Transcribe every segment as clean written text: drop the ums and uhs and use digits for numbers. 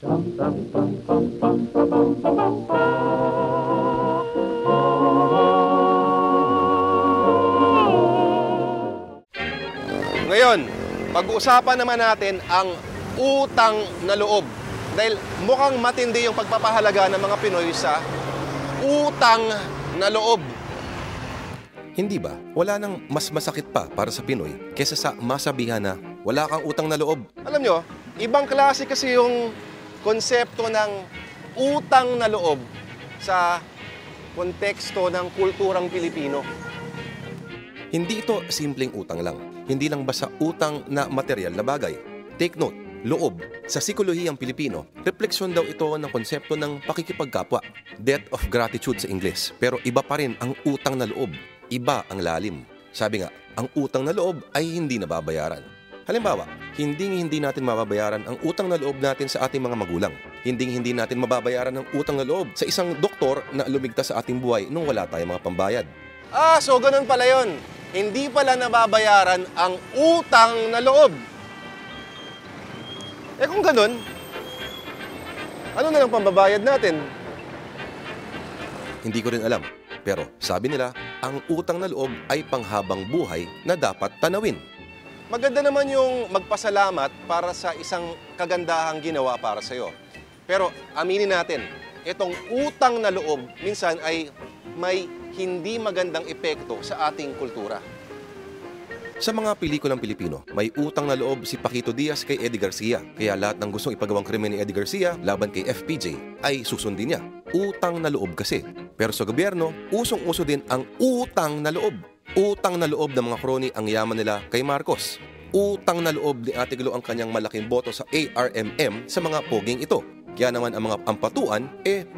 Ngayon, pag-uusapan naman natin ang utang na loob. Dahil mukhang matindi yung pagpapahalaga ng mga Pinoy sa utang na loob. Hindi ba? Wala nang mas masakit pa para sa Pinoy kesa sa masabihan na wala kang utang na loob. Alam nyo, ibang klase kasi yung konsepto ng utang na loob sa konteksto ng kulturang Pilipino. Hindi ito simpleng utang lang. Hindi lang basta utang na material na bagay. Take note, loob. Sa psikolohiyang Pilipino, refleksyon daw ito ng konsepto ng pakikipagkapwa. Debt of gratitude sa Ingles. Pero iba pa rin ang utang na loob. Iba ang lalim. Sabi nga, ang utang na loob ay hindi nababayaran. Halimbawa, hindi natin mababayaran ang utang na loob natin sa ating mga magulang. Hindi natin mababayaran ang utang na loob sa isang doktor na lumigtas sa ating buhay nung wala tayong mga pambayad. So ganun pala yun. Hindi pala nababayaran ang utang na loob. Kung ganun, ano na lang pambabayad natin? Hindi ko rin alam. Pero sabi nila, ang utang na loob ay panghabang buhay na dapat tanawin. Maganda naman yung magpasalamat para sa isang kagandahang ginawa para sa'yo. Pero aminin natin, itong utang na loob minsan ay may hindi magandang epekto sa ating kultura. Sa mga pelikulang Pilipino, may utang na loob si Paquito Diaz kay Eddie Garcia. Kaya lahat ng gustong ipagawang krimen ni Eddie Garcia laban kay FPJ ay susundin niya. Utang na loob kasi. Pero sa gobyerno, usong-uso din ang utang na loob. Utang na loob ng mga kroni ang yaman nila kay Marcos. Utang na loob ni Ate Glo ang kanyang malaking boto sa ARMM sa mga poging ito. Kaya naman ang mga ampatuan,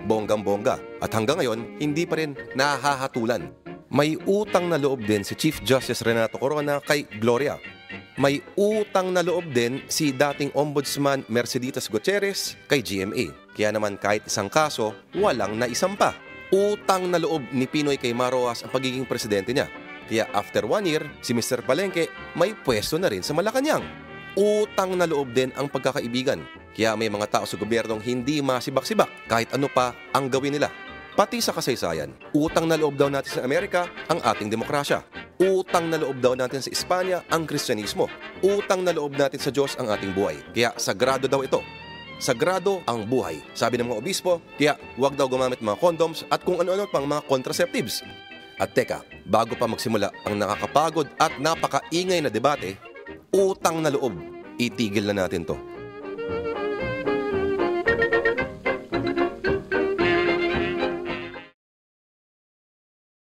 bonggang-bongga. At hanggang ngayon, hindi pa rin nahahatulan. May utang na loob din si Chief Justice Renato Corona kay Gloria. May utang na loob din si dating Ombudsman Merceditas Gutierrez kay GMA. Kaya naman kahit isang kaso, walang naisampa. Utang na loob ni Pinoy kay Maroas ang pagiging presidente niya. Kaya after 1 year, si Mr. Palengke may pwesto na rin sa Malacanang. Utang na loob din ang pagkakaibigan. Kaya may mga tao sa gobyernong hindi masibak-sibak kahit ano pa ang gawin nila. Pati sa kasaysayan, utang na loob daw natin sa Amerika ang ating demokrasya. Utang na loob daw natin sa Espanya ang Kristyanismo. Utang na loob natin sa Diyos ang ating buhay. Kaya sagrado daw ito. Sagrado ang buhay. Sabi ng mga obispo, kaya huwag daw gumamit ng mga condoms at kung ano-ano pang mga contraceptives. At teka, bago pa magsimula ang nakakapagod at napakaingay na debate, utang na loob, itigil na natin to.